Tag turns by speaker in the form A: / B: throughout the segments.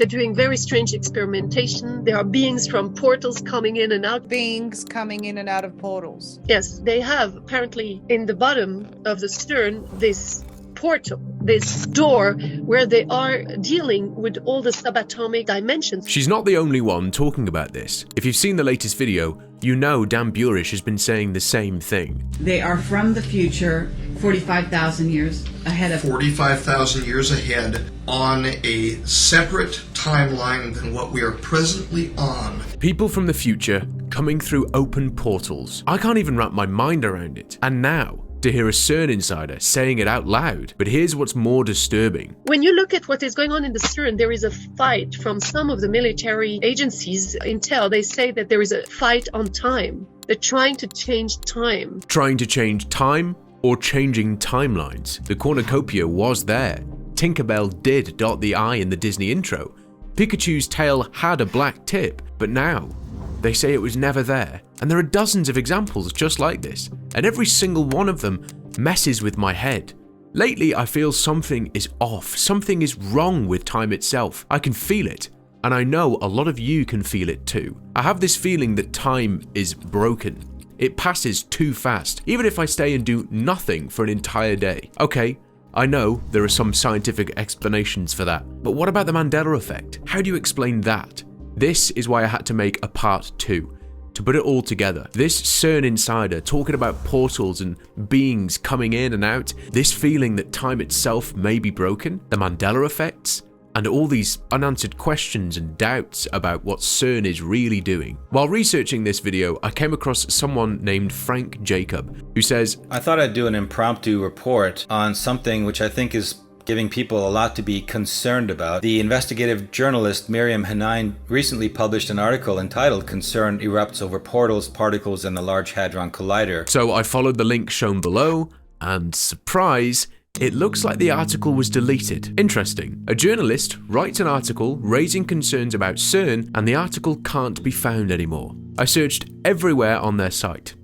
A: They're doing very strange experimentation. There are beings from portals coming in and out.
B: Beings coming in and out of portals.
A: Yes, they have apparently in the bottom of the CERN this portal, this door where they are dealing with all the subatomic dimensions.
C: She's not the only one talking about this. If you've seen the latest video, you know Dan Burish has been saying the same thing.
D: They are from the future, 45,000 years ahead of
E: 45,000 years ahead on a separate timeline than what we are presently on.
C: People from the future coming through open portals. I can't even wrap my mind around it. And now, to hear a CERN insider saying it out loud. But here's what's more disturbing.
A: When you look at what is going on in the CERN, there is a fight from some of the military agencies. Intel, they say that there is a fight on time. They're trying to change time.
C: Trying to change time or changing timelines. The cornucopia was there. Tinkerbell did dot the I in the Disney intro. Pikachu's tail had a black tip, but now they say it was never there. And there are dozens of examples just like this, and every single one of them messes with my head. Lately, I feel something is off, something is wrong with time itself. I can feel it, and I know a lot of you can feel it too. I have this feeling that time is broken. It passes too fast, even if I stay and do nothing for an entire day. Okay, I know there are some scientific explanations for that, but what about the Mandela effect? How do you explain that? This is why I had to make a part 2. To put it all together, this CERN insider talking about portals and beings coming in and out, this feeling that time itself may be broken, the Mandela effects, and all these unanswered questions and doubts about what CERN is really doing. While researching this video, I came across someone named Frank Jacob, who says,
F: I thought I'd do an impromptu report on something which I think is giving people a lot to be concerned about. The investigative journalist Miriam Hanine recently published an article entitled "CERN Erupts Over Portals, Particles and the Large Hadron Collider."
C: So I followed the link shown below, and surprise, it looks like the article was deleted. Interesting. A journalist writes an article raising concerns about CERN, and the article can't be found anymore. I searched everywhere on their site.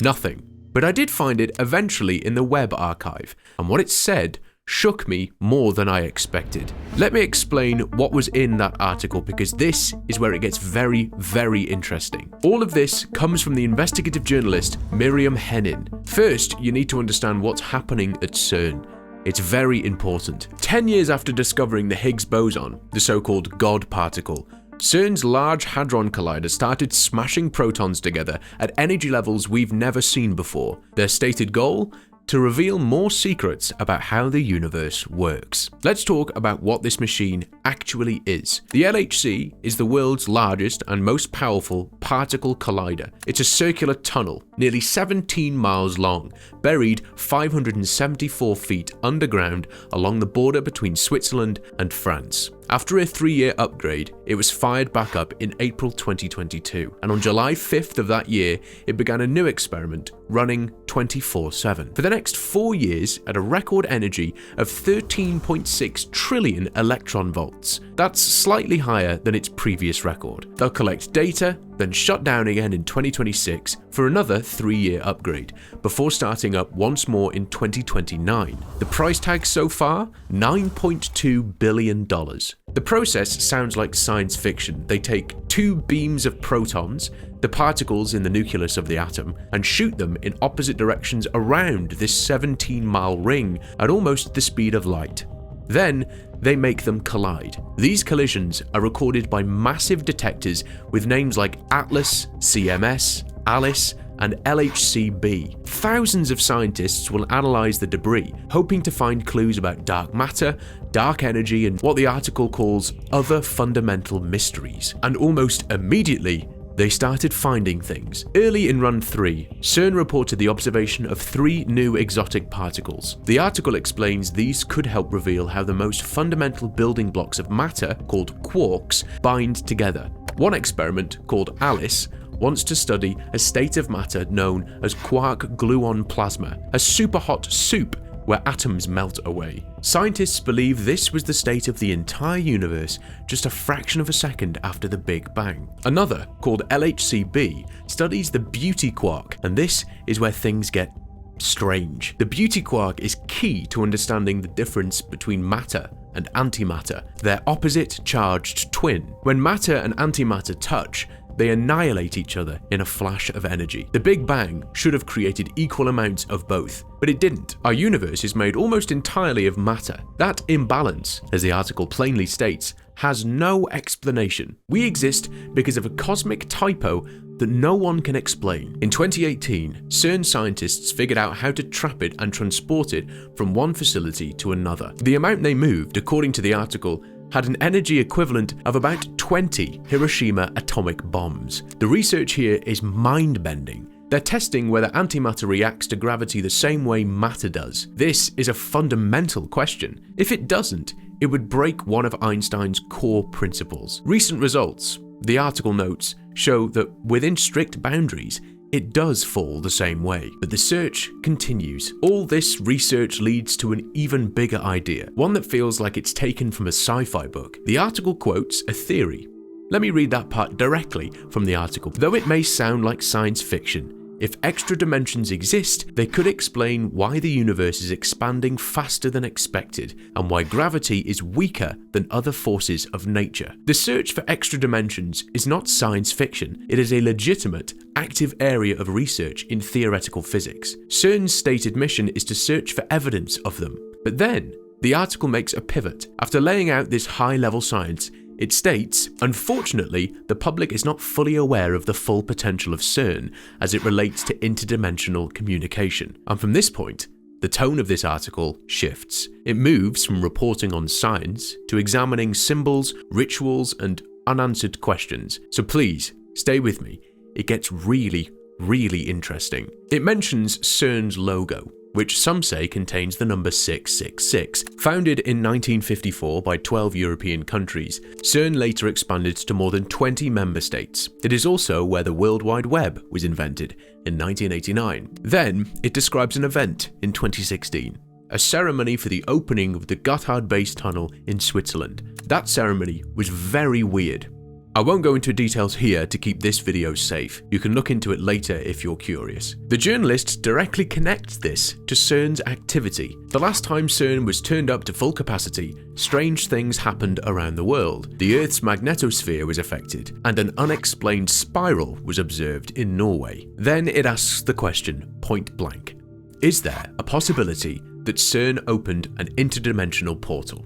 C: Nothing. But I did find it eventually in the web archive, and what it said shook me more than I expected. Let me explain what was in that article, because this is where it gets very, very interesting. All of this comes from the investigative journalist Miriam Hanine. First, you need to understand what's happening at CERN. It's very important. 10 years after discovering the Higgs boson, the so-called God particle, CERN's Large Hadron Collider started smashing protons together at energy levels we've never seen before. Their stated goal? To reveal more secrets about how the universe works. Let's talk about what this machine actually is. The LHC is the world's largest and most powerful particle collider. It's a circular tunnel, nearly 17 miles long, buried 574 feet underground along the border between Switzerland and France. After a 3-year upgrade, it was fired back up in April 2022, and on July 5th of that year, it began a new experiment running 24/7. For the next 4 years, at a record energy of 13.6 trillion electron volts. That's slightly higher than its previous record. They'll collect data, then shut down again in 2026 for another 3-year upgrade, before starting up once more in 2029. The price tag so far? $9.2 billion. The process sounds like science fiction. They take 2 beams of protons, the particles in the nucleus of the atom, and shoot them in opposite directions around this 17-mile ring at almost the speed of light. Then, they make them collide. These collisions are recorded by massive detectors with names like Atlas, CMS, ALICE, and LHCb. Thousands of scientists will analyze the debris, hoping to find clues about dark matter, dark energy, and what the article calls other fundamental mysteries. And almost immediately, they started finding things. Early in Run 3, CERN reported the observation of 3 new exotic particles. The article explains these could help reveal how the most fundamental building blocks of matter, called quarks, bind together. One experiment, called ALICE, wants to study a state of matter known as quark-gluon plasma, a super-hot soup where atoms melt away. Scientists believe this was the state of the entire universe just a fraction of a second after the Big Bang. Another, called LHCb, studies the beauty quark, and this is where things get strange. The beauty quark is key to understanding the difference between matter and antimatter, their opposite charged twin. When matter and antimatter touch, they annihilate each other in a flash of energy. The Big Bang should have created equal amounts of both, but it didn't. Our universe is made almost entirely of matter. That imbalance, as the article plainly states, has no explanation. We exist because of a cosmic typo that no one can explain. In 2018, CERN scientists figured out how to trap it and transport it from one facility to another. The amount they moved, according to the article, had an energy equivalent of about 20 Hiroshima atomic bombs. The research here is mind-bending. They're testing whether antimatter reacts to gravity the same way matter does. This is a fundamental question. If it doesn't, it would break one of Einstein's core principles. Recent results, the article notes, show that within strict boundaries, it does fall the same way. But the search continues. All this research leads to an even bigger idea, one that feels like it's taken from a sci-fi book. The article quotes a theory. Let me read that part directly from the article. Though it may sound like science fiction, if extra dimensions exist, they could explain why the universe is expanding faster than expected and why gravity is weaker than other forces of nature. The search for extra dimensions is not science fiction. It is a legitimate, active area of research in theoretical physics. CERN's stated mission is to search for evidence of them. But then, the article makes a pivot. After laying out this high-level science, it states, unfortunately, the public is not fully aware of the full potential of CERN as it relates to interdimensional communication. And from this point, the tone of this article shifts. It moves from reporting on science to examining symbols, rituals, and unanswered questions. So please, stay with me. It gets really, really interesting. It mentions CERN's logo, which some say contains the number 666. Founded in 1954 by 12 European countries, CERN later expanded to more than 20 member states. It is also where the World Wide Web was invented in 1989. Then, it describes an event in 2016, a ceremony for the opening of the Gotthard Base Tunnel in Switzerland. That ceremony was very weird. I won't go into details here to keep this video safe. You can look into it later if you're curious. The journalist directly connects this to CERN's activity. The last time CERN was turned up to full capacity, strange things happened around the world. The Earth's magnetosphere was affected, and an unexplained spiral was observed in Norway. Then it asks the question point blank: is there a possibility that CERN opened an interdimensional portal?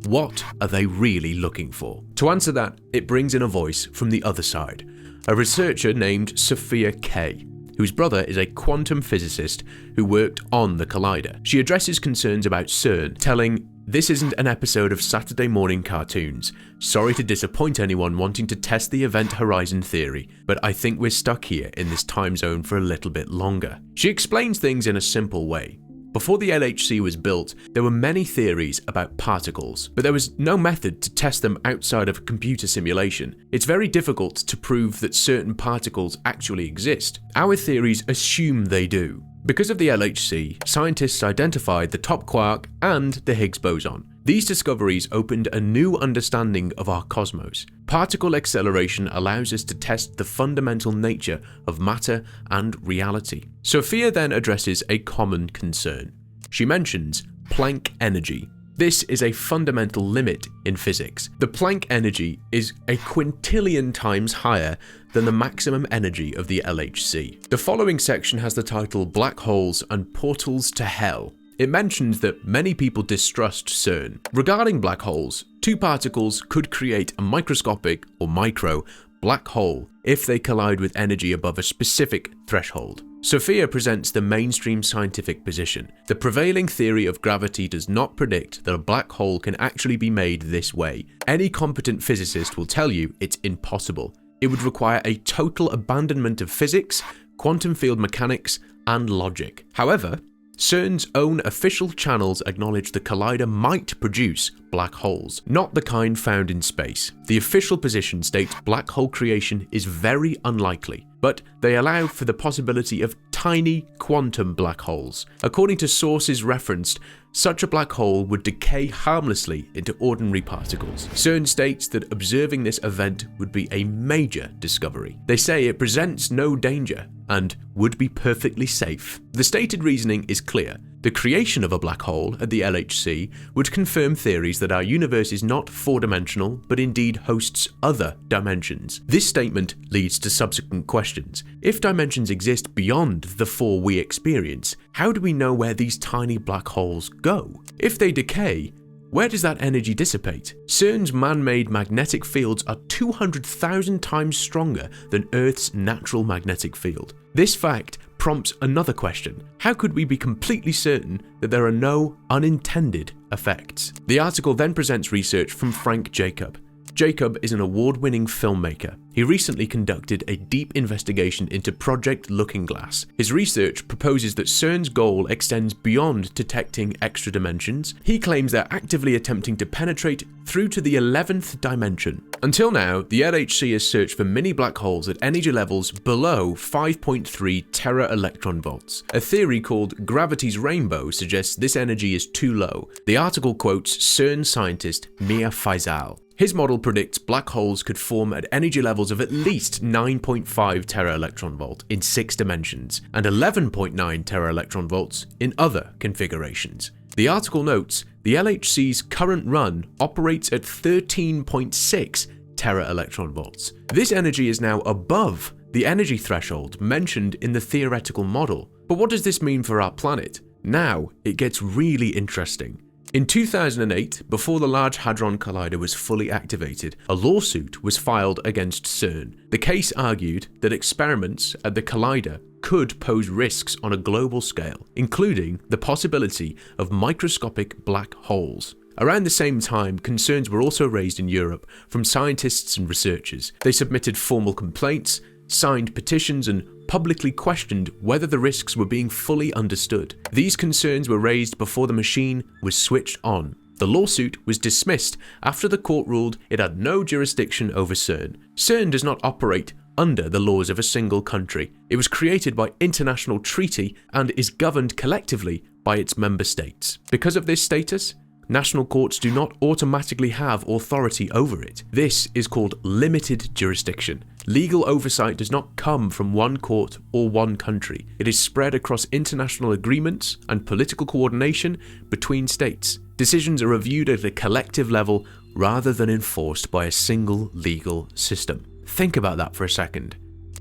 C: What are they really looking for? To answer that, it brings in a voice from the other side, a researcher named Sophia Kay, whose brother is a quantum physicist who worked on the collider. She addresses concerns about CERN, telling, "This isn't an episode of Saturday morning cartoons. Sorry to disappoint anyone wanting to test the event horizon theory, but I think we're stuck here in this time zone for a little bit longer." She explains things in a simple way. Before the LHC was built, there were many theories about particles, but there was no method to test them outside of a computer simulation. It's very difficult to prove that certain particles actually exist. Our theories assume they do. Because of the LHC, scientists identified the top quark and the Higgs boson. These discoveries opened a new understanding of our cosmos. Particle acceleration allows us to test the fundamental nature of matter and reality. Sophia then addresses a common concern. She mentions Planck energy. This is a fundamental limit in physics. The Planck energy is a quintillion times higher than the maximum energy of the LHC. The following section has the title Black Holes and Portals to Hell. It mentions that many people distrust CERN. Regarding black holes, two particles could create a microscopic or micro black hole if they collide with energy above a specific threshold. Sophia presents the mainstream scientific position. The prevailing theory of gravity does not predict that a black hole can actually be made this way. Any competent physicist will tell you it's impossible. It would require a total abandonment of physics, quantum field mechanics, and logic. However, CERN's own official channels acknowledge the collider might produce black holes, not the kind found in space. The official position states black hole creation is very unlikely, but they allow for the possibility of tiny quantum black holes. According to sources referenced, such a black hole would decay harmlessly into ordinary particles. CERN states that observing this event would be a major discovery. They say it presents no danger and would be perfectly safe. The stated reasoning is clear. The creation of a black hole at the LHC would confirm theories that our universe is not four-dimensional, but indeed hosts other dimensions. This statement leads to subsequent questions. If dimensions exist beyond the four we experience, how do we know where these tiny black holes go? If they decay, where does that energy dissipate? CERN's man-made magnetic fields are 200,000 times stronger than Earth's natural magnetic field. This fact prompts another question. How could we be completely certain that there are no unintended effects? The article then presents research from Frank Jacob. Jacob is an award-winning filmmaker. He recently conducted a deep investigation into Project Looking Glass. His research proposes that CERN's goal extends beyond detecting extra dimensions. He claims they're actively attempting to penetrate through to the 11th dimension. Until now, the LHC has searched for mini black holes at energy levels below 5.3 tera-electron volts. A theory called gravity's rainbow suggests this energy is too low. The article quotes CERN scientist Mir Faisal. His model predicts black holes could form at energy levels of at least 9.5 tera-electron volt in 6 dimensions and 11.9 tera-electron volts in other configurations. The article notes the LHC's current run operates at 13.6 tera-electron volts. This energy is now above the energy threshold mentioned in the theoretical model. But what does this mean for our planet? Now it gets really interesting. In 2008, before the Large Hadron Collider was fully activated, a lawsuit was filed against CERN. The case argued that experiments at the collider could pose risks on a global scale, including the possibility of microscopic black holes. Around the same time, concerns were also raised in Europe from scientists and researchers. They submitted formal complaints, signed petitions, and publicly questioned whether the risks were being fully understood. These concerns were raised before the machine was switched on. The lawsuit was dismissed after the court ruled it had no jurisdiction over CERN. CERN does not operate under the laws of a single country. It was created by international treaty and is governed collectively by its member states. Because of this status, national courts do not automatically have authority over it. This is called limited jurisdiction. Legal oversight does not come from one court or one country. It is spread across international agreements and political coordination between states. Decisions are reviewed at a collective level rather than enforced by a single legal system. Think about that for a second.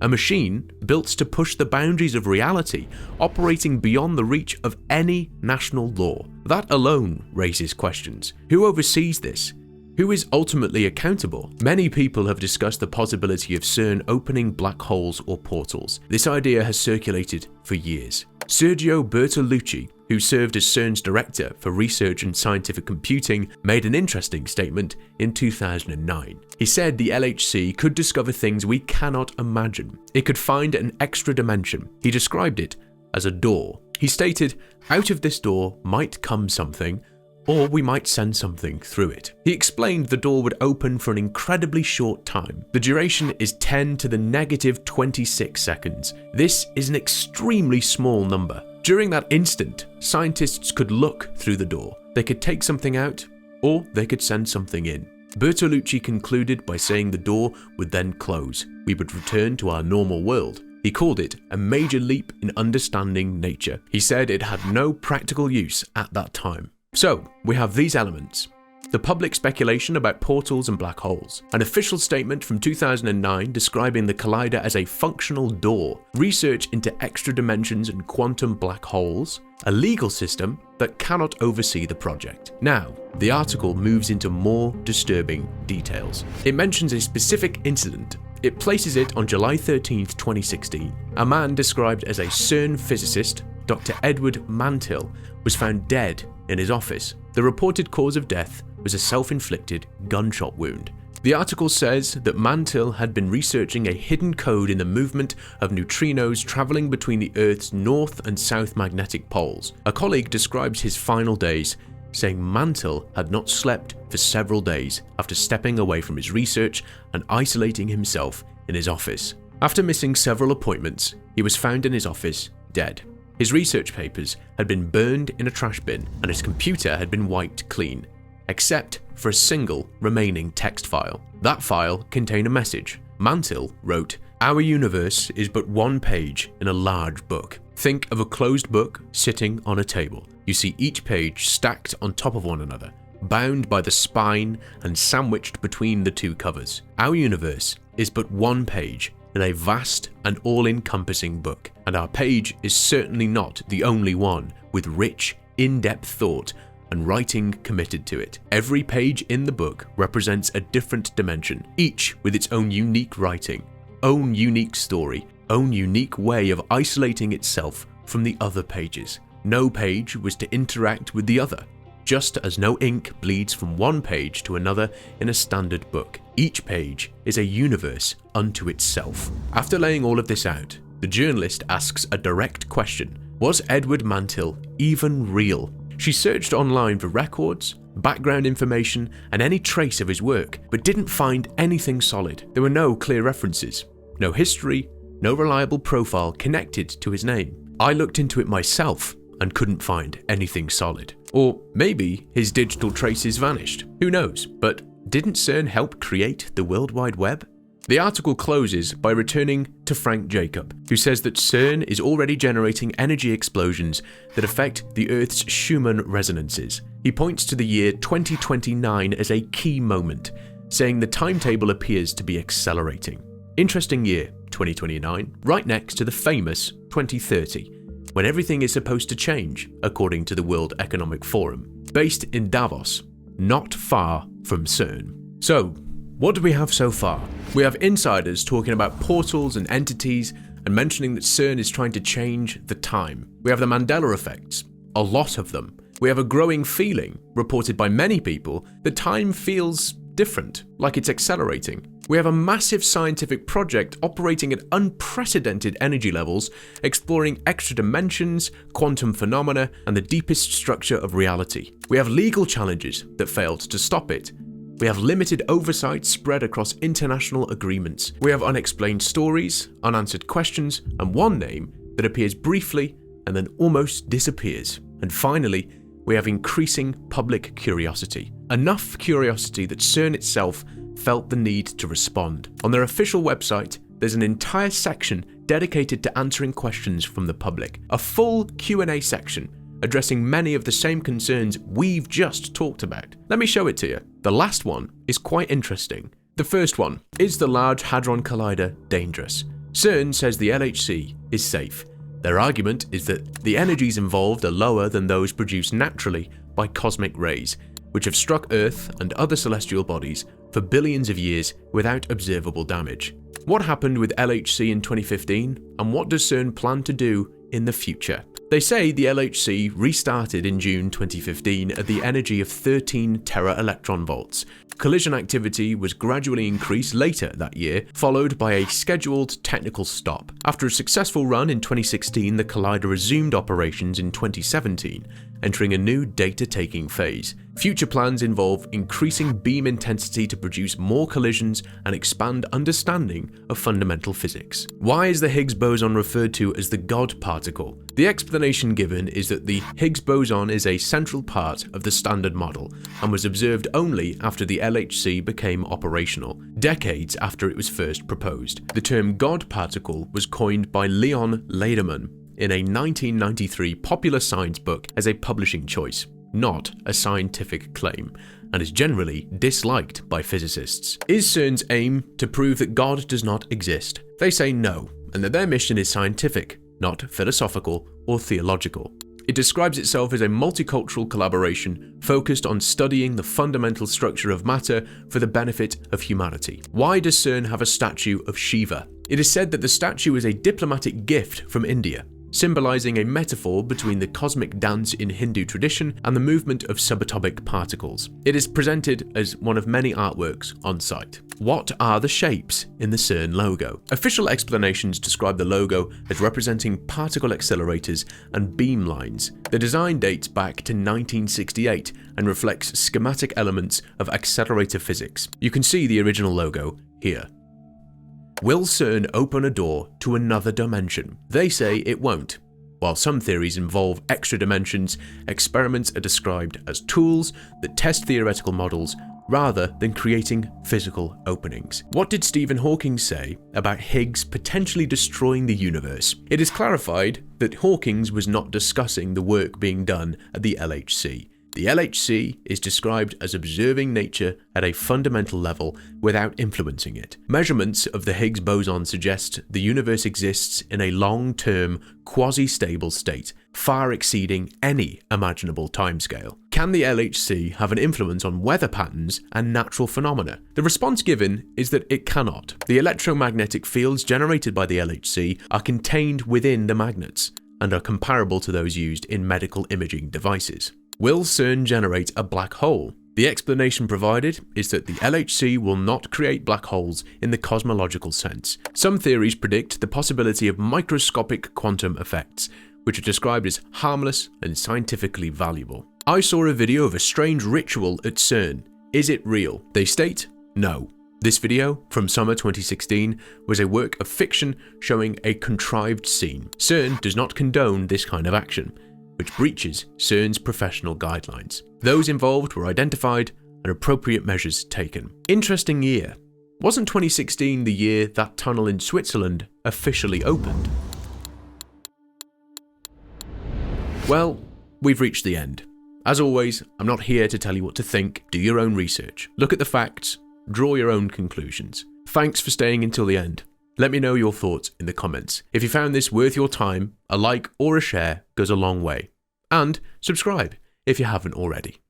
C: A machine built to push the boundaries of reality, operating beyond the reach of any national law. That alone raises questions. Who oversees this? Who is ultimately accountable? Many people have discussed the possibility of CERN opening black holes or portals. This idea has circulated for years. Sergio Bertolucci, who served as CERN's director for research and scientific computing, made an interesting statement in 2009. He said the LHC could discover things we cannot imagine. It could find an extra dimension. He described it as a door. He stated, "Out of this door might come something, or we might send something through it." He explained the door would open for an incredibly short time. The duration is 10 to the negative 26 seconds. This is an extremely small number. During that instant, scientists could look through the door. They could take something out, or they could send something in. Bertolucci concluded by saying the door would then close. We would return to our normal world. He called it a major leap in understanding nature. He said it had no practical use at that time. So, we have these elements. The public speculation about portals and black holes. An official statement from 2009 describing the collider as a functional door. Research into extra dimensions and quantum black holes. A legal system that cannot oversee the project. Now, the article moves into more disturbing details. It mentions a specific incident. It places it on July 13th, 2016. A man described as a CERN physicist, Dr. Edward Mantill, was found dead in his office. The reported cause of death was a self-inflicted gunshot wound. The article says that Mantill had been researching a hidden code in the movement of neutrinos traveling between the Earth's north and south magnetic poles. A colleague describes his final days, saying Mantill had not slept for several days after stepping away from his research and isolating himself in his office. After missing several appointments, he was found in his office dead. His research papers had been burned in a trash bin and his computer had been wiped clean, except for a single remaining text file. That file contained a message. Mantill wrote, "Our universe is but one page in a large book. Think of a closed book sitting on a table. You see each page stacked on top of one another, bound by the spine and sandwiched between the two covers. Our universe is but one page in a vast and all-encompassing book, and our page is certainly not the only one with rich, in-depth thought and writing committed to it. Every page in the book represents a different dimension, each with its own unique writing, own unique story, own unique way of isolating itself from the other pages. No page was to interact with the other, just as no ink bleeds from one page to another in a standard book. Each page is a universe unto itself." After laying all of this out, the journalist asks a direct question. Was Edward Mantill even real? She searched online for records, background information, and any trace of his work, but didn't find anything solid. There were no clear references, no history, no reliable profile connected to his name. I looked into it myself and couldn't find anything solid. Or maybe his digital traces vanished. Who knows? But didn't CERN help create the World Wide Web? The article closes by returning to Frank Jacob, who says that CERN is already generating energy explosions that affect the Earth's Schumann resonances. He points to the year 2029 as a key moment, saying the timetable appears to be accelerating. Interesting year, 2029, right next to the famous 2030, when everything is supposed to change, according to the World Economic Forum, based in Davos, not far from CERN. So, what do we have so far? We have insiders talking about portals and entities and mentioning that CERN is trying to change the time. We have the Mandela effects, a lot of them. We have a growing feeling, reported by many people, that time feels different, like it's accelerating. We have a massive scientific project operating at unprecedented energy levels, exploring extra dimensions, quantum phenomena, and the deepest structure of reality. We have legal challenges that failed to stop it. We have limited oversight spread across international agreements. We have unexplained stories, unanswered questions, and one name that appears briefly and then almost disappears. And finally, we have increasing public curiosity. Enough curiosity that CERN itself felt the need to respond. On their official website, there's an entire section dedicated to answering questions from the public. A full Q&A section addressing many of the same concerns we've just talked about. Let me show it to you. The last one is quite interesting. The first one, is the Large Hadron Collider dangerous? CERN says the LHC is safe. Their argument is that the energies involved are lower than those produced naturally by cosmic rays, which have struck Earth and other celestial bodies for billions of years without observable damage. What happened with LHC in 2015, and what does CERN plan to do in the future? They say the LHC restarted in June 2015 at the energy of 13 tera-electron volts. Collision activity was gradually increased later that year, followed by a scheduled technical stop. After a successful run in 2016, the collider resumed operations in 2017, entering a new data-taking phase. Future plans involve increasing beam intensity to produce more collisions and expand understanding of fundamental physics. Why is the Higgs boson referred to as the God particle? The explanation given is that the Higgs boson is a central part of the Standard Model and was observed only after the LHC became operational, decades after it was first proposed. The term God particle was coined by Leon Lederman in a 1993 popular science book as a publishing choice, not a scientific claim, and is generally disliked by physicists. Is CERN's aim to prove that God does not exist? They say no, and that their mission is scientific, not philosophical or theological. It describes itself as a multicultural collaboration focused on studying the fundamental structure of matter for the benefit of humanity. Why does CERN have a statue of Shiva? It is said that the statue is a diplomatic gift from India, symbolizing a metaphor between the cosmic dance in Hindu tradition and the movement of subatomic particles. It is presented as one of many artworks on site. What are the shapes in the CERN logo? Official explanations describe the logo as representing particle accelerators and beam lines. The design dates back to 1968 and reflects schematic elements of accelerator physics. You can see the original logo here. Will CERN open a door to another dimension? They say it won't. While some theories involve extra dimensions, experiments are described as tools that test theoretical models rather than creating physical openings. What did Stephen Hawking say about Higgs potentially destroying the universe? It is clarified that Hawking was not discussing the work being done at the LHC. The LHC is described as observing nature at a fundamental level without influencing it. Measurements of the Higgs boson suggest the universe exists in a long-term, quasi-stable state, far exceeding any imaginable timescale. Can the LHC have an influence on weather patterns and natural phenomena? The response given is that it cannot. The electromagnetic fields generated by the LHC are contained within the magnets and are comparable to those used in medical imaging devices. Will CERN generate a black hole? The explanation provided is that the LHC will not create black holes in the cosmological sense. Some theories predict the possibility of microscopic quantum effects, which are described as harmless and scientifically valuable. I saw a video of a strange ritual at CERN. Is it real? They state, no. This video, from summer 2016, was a work of fiction showing a contrived scene. CERN does not condone this kind of action, which breaches CERN's professional guidelines. Those involved were identified and appropriate measures taken. Interesting year. Wasn't 2016 the year that tunnel in Switzerland officially opened? Well, we've reached the end. As always, I'm not here to tell you what to think. Do your own research. Look at the facts. Draw your own conclusions. Thanks for staying until the end. Let me know your thoughts in the comments. If you found this worth your time, a like or a share goes a long way. And subscribe if you haven't already.